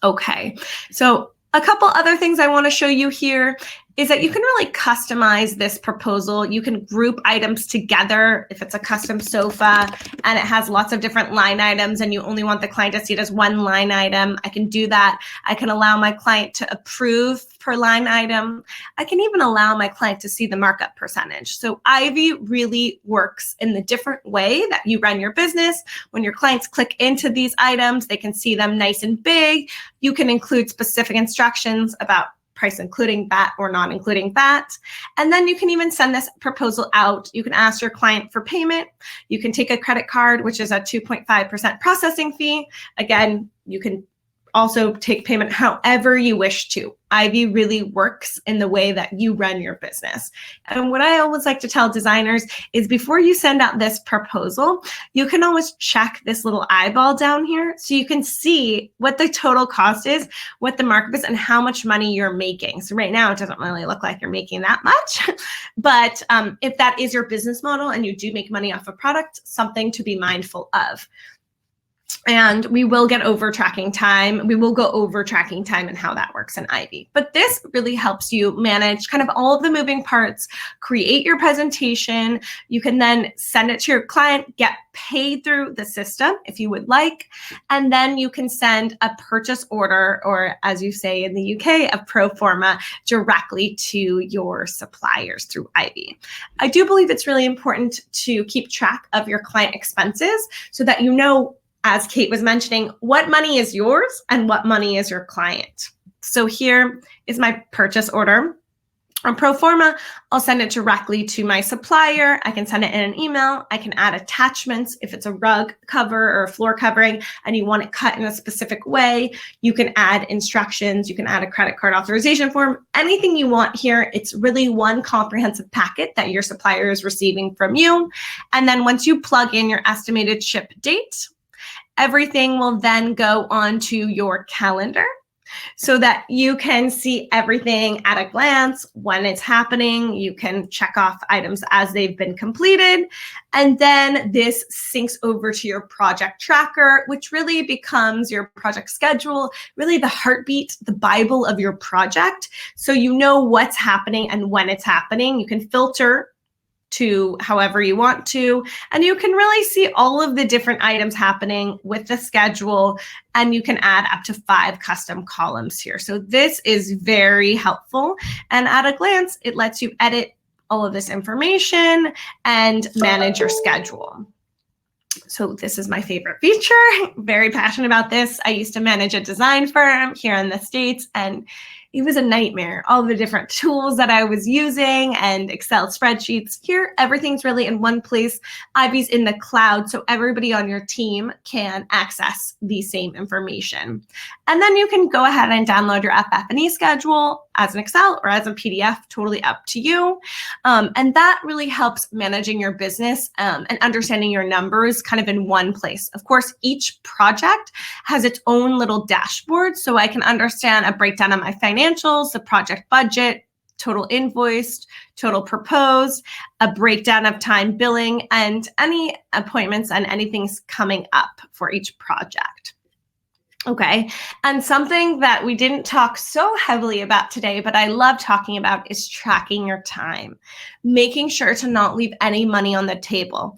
Okay, so a couple other things I want to show you here is that you can really customize this proposal. You can group items together if it's a custom sofa and it has lots of different line items and you only want the client to see it as one line item. I can do that. I can allow my client to approve per line item. I can even allow my client to see the markup percentage. So Ivy really works in the different way that you run your business. When your clients click into these items, they can see them nice and big. You can include specific instructions about price including VAT or not including VAT. And then you can even send this proposal out. You can ask your client for payment. You can take a credit card, which is a 2.5% processing fee. Again, you can also take payment however you wish to. Ivy really works in the way that you run your business. And what I always like to tell designers is before you send out this proposal, you can always check this little eyeball down here so you can see what the total cost is, what the markup is, and how much money you're making. So right now, it doesn't really look like you're making that much. But if that is your business model and you do make money off a product, something to be mindful of. And we will get over tracking time. We will go over tracking time and how that works in Ivy. But this really helps you manage kind of all of the moving parts, create your presentation. You can then send it to your client, get paid through the system if you would like. And then you can send a purchase order, or as you say in the UK, a pro forma, directly to your suppliers through Ivy. I do believe it's really important to keep track of your client expenses so that you know, as Kate was mentioning, what money is yours and what money is your client. So here is my purchase order. On pro forma, I'll send it directly to my supplier. I can send it in an email. I can add attachments if it's a rug cover or a floor covering and you want it cut in a specific way. You can add instructions. You can add a credit card authorization form, anything you want here. It's really one comprehensive packet that your supplier is receiving from you. And then once you plug in your estimated ship date, everything will then go onto your calendar, so that you can see everything at a glance when it's happening. You can check off items as they've been completed. And then this syncs over to your project tracker, which really becomes your project schedule, really the heartbeat, the Bible of your project. So you know what's happening and when it's happening. You can filter to however you want to, and you can really see all of the different items happening with the schedule, and you can add up to 5 custom columns here. So this is very helpful, and at a glance, it lets you edit all of this information and manage your schedule. So this is my favorite feature. Very passionate about this. I used to manage a design firm here in the States, and it was a nightmare. All the different tools that I was using and Excel spreadsheets. Here, everything's really in one place. Ivy's in the cloud, so everybody on your team can access the same information. And then you can go ahead and download your FF&E schedule as an Excel or as a PDF, totally up to you. And that really helps managing your business and understanding your numbers kind of in one place. Of course, each project has its own little dashboard, so I can understand a breakdown of my financials, the project budget, total invoiced, total proposed, a breakdown of time billing, and any appointments and anything's coming up for each project. Okay, and something that we didn't talk so heavily about today, but I love talking about, is tracking your time, making sure to not leave any money on the table.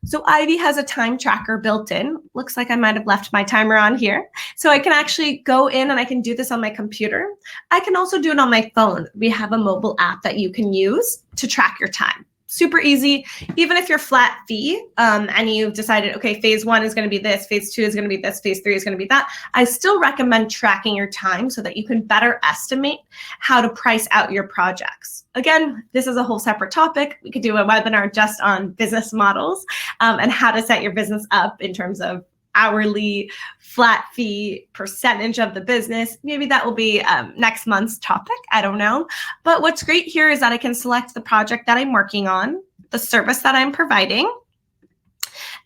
So Ivy has a time tracker built in. Looks like I might have left my timer on here. So I can actually go in and I can do this on my computer. I can also do it on my phone. We have a mobile app that you can use to track your time. Super easy. Even if you're flat fee and you've decided, okay, phase 1 is going to be this, phase 2 is going to be this, phase 3 is going to be that, I still recommend tracking your time so that you can better estimate how to price out your projects. Again, this is a whole separate topic. We could do a webinar just on business models and how to set your business up in terms of hourly, flat fee, percentage of the business. Maybe that will be next month's topic. I don't know. But what's great here is that I can select the project that I'm working on, the service that I'm providing,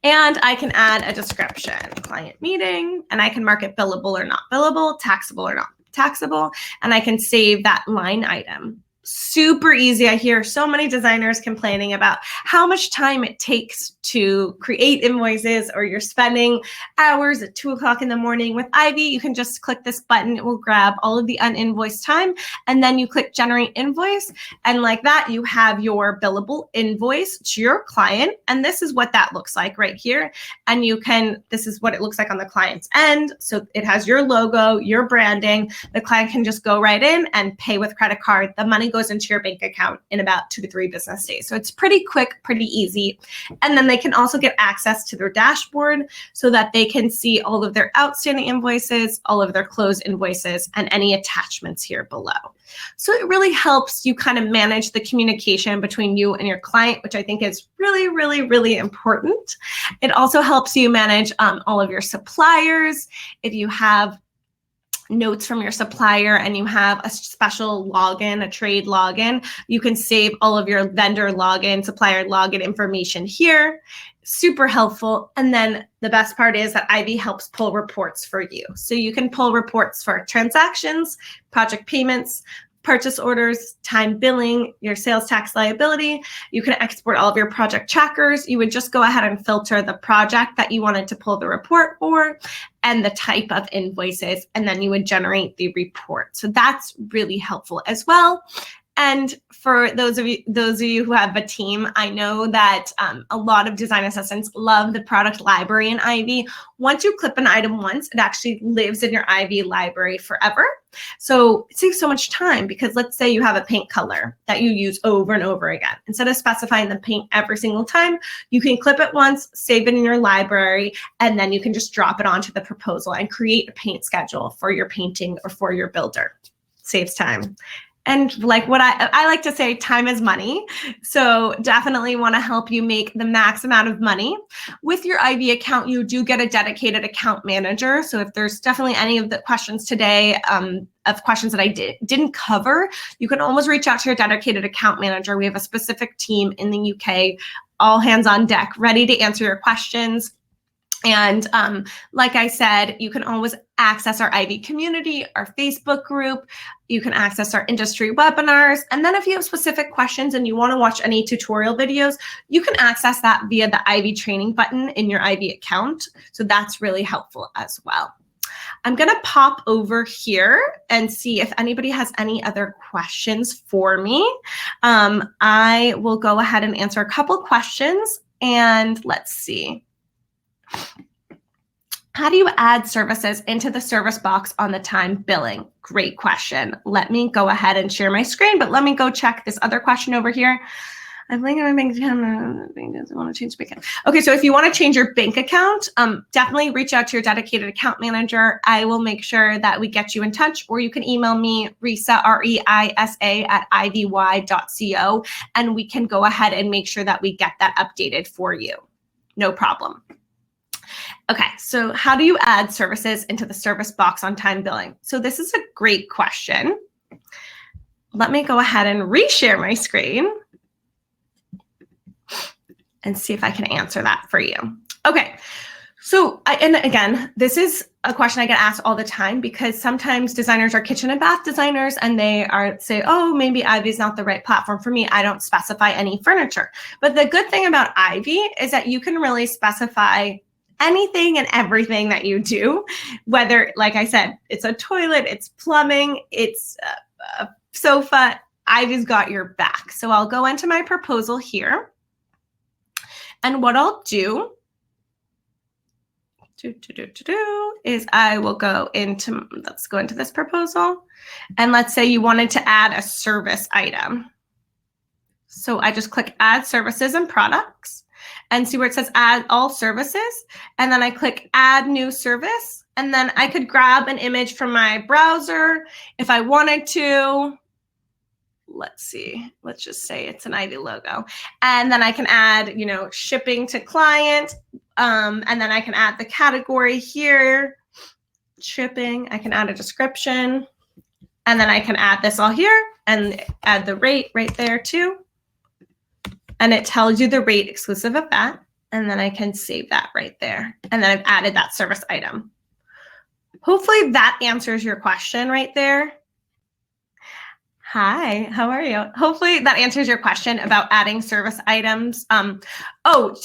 and I can add a description, client meeting, and I can mark it billable or not billable, taxable or not taxable, and I can save that line item. Super easy. I hear so many designers complaining about how much time it takes to create invoices, or you're spending hours at 2 o'clock in the morning. With Ivy, you can just click this button. It will grab all of the uninvoiced time, and then you click generate invoice. And like that, you have your billable invoice to your client. And this is what that looks like right here. And you can, this is what it looks like on the client's end. So it has your logo, your branding. The client can just go right in and pay with credit card. The money goes into your bank account in about 2 to 3 business days. So it's pretty quick, pretty easy. And then they can also get access to their dashboard so that they can see all of their outstanding invoices, all of their closed invoices, and any attachments here below. So it really helps you kind of manage the communication between you and your client, which I think is really, really, really important. It also helps you manage all of your suppliers. If you have notes from your supplier and you have a special login, a trade login, you can save all of your vendor login, supplier login information here. Super helpful. And then the best part is that Ivy helps pull reports for you. So you can pull reports for transactions, project payments, purchase orders, time billing, your sales tax liability. You can export all of your project trackers. You would just go ahead and filter the project that you wanted to pull the report for and the type of invoices, and then you would generate the report. So that's really helpful as well. And for those of you who have a team, I know that a lot of design assistants love the product library in Ivy. Once you clip an item once, it actually lives in your Ivy library forever. So it saves so much time, because let's say you have a paint color that you use over and over again. Instead of specifying the paint every single time, you can clip it once, save it in your library, and then you can just drop it onto the proposal and create a paint schedule for your painting or for your builder. Saves time. And like what I like to say, time is money. So definitely want to help you make the max amount of money. With your Ivy account, you do get a dedicated account manager. So if there's definitely any of the questions today, of questions that I didn't cover, you can always reach out to your dedicated account manager. We have a specific team in the UK, all hands on deck, ready to answer your questions. And like I said, you can always access our Ivy community, our Facebook group. You can access our industry webinars. And then if you have specific questions and you want to watch any tutorial videos, you can access that via the Ivy training button in your Ivy account. So that's really helpful as well. I'm going to pop over here and see if anybody has any other questions for me. I will go ahead and answer a couple questions, and let's see. How do you add services into the service box on the time billing? Great question. Let me go ahead and share my screen, but let me go check this other question over here. I think my bank account doesn't want to change bank account. Okay, so if you want to change your bank account, definitely reach out to your dedicated account manager. I will make sure that we get you in touch, or you can email me, Reisa, R-E-I-S-A @ivyy.co, and we can go ahead and make sure that we get that updated for you. No problem. Okay, so how do you add services into the service box on time billing? So this is a great question. Let me go ahead and reshare my screen and see if I can answer that for you. Okay, so and again, this is a question I get asked all the time, because sometimes designers are kitchen and bath designers and they say, oh, maybe Ivy is not the right platform for me. I don't specify any furniture. But the good thing about Ivy is that you can really specify anything and everything that you do, whether, like I said, it's a toilet, it's plumbing, it's a sofa, Ivy's got your back. So I'll go into my proposal here. And what I'll do is I will go into, let's go into this proposal. And let's say you wanted to add a service item. So I just click add services and products, and see where it says add all services. And then I click add new service. And then I could grab an image from my browser if I wanted to. Let's see, let's just say it's an Ivy logo. And then I can add, shipping to client. And then I can add the category here, shipping. I can add a description. And then I can add this all here and add the rate right there too. And it tells you the rate exclusive of that. And then I can save that right there. And then I've added that service item. Hopefully that answers your question right there. Hi, how are you? Hopefully that answers your question about adding service items. To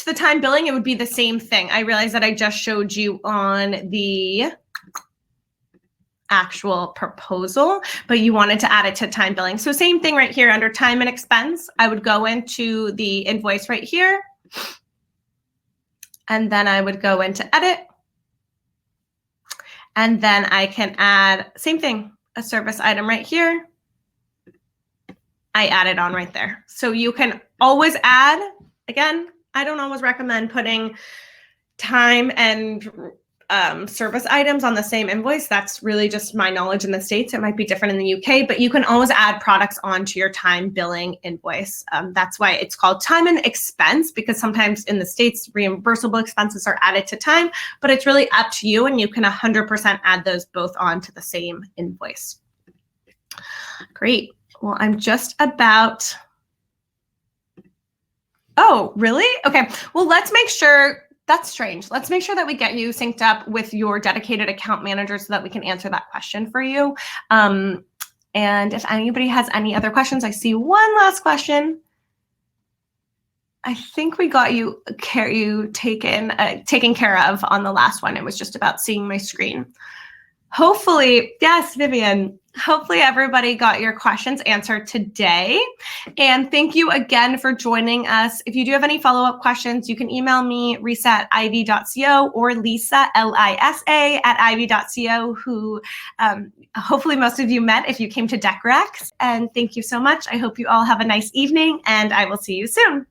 the time billing, it would be the same thing. I realized that I just showed you on the actual proposal, but you wanted to add it to time billing. So same thing right here under time and expense. I would go into the invoice right here, and then I would go into edit, and then I can add, same thing, a service item right here. I add it on right there. So you can always add, again, I don't always recommend putting time and service items on the same invoice. That's really just my knowledge in the States. It might be different in the UK, but you can always add products onto your time billing invoice. That's why it's called time and expense, because sometimes in the States, reimbursable expenses are added to time, but it's really up to you, and you can 100% add those both onto the same invoice. Great. Well, I'm just about, oh, really? Okay, well, let's make sure, that's strange. Let's make sure that we get you synced up with your dedicated account manager so that we can answer that question for you. And if anybody has any other questions, I see one last question. I think we got you taken care of on the last one. It was just about seeing my screen. Hopefully, yes, Vivian, hopefully everybody got your questions answered today. And thank you again for joining us. If you do have any follow-up questions, you can email me, Reisa@ivy.co, or Lisa, Lisa, @ivy.co, who hopefully most of you met if you came to DeckRex. And thank you so much. I hope you all have a nice evening, and I will see you soon.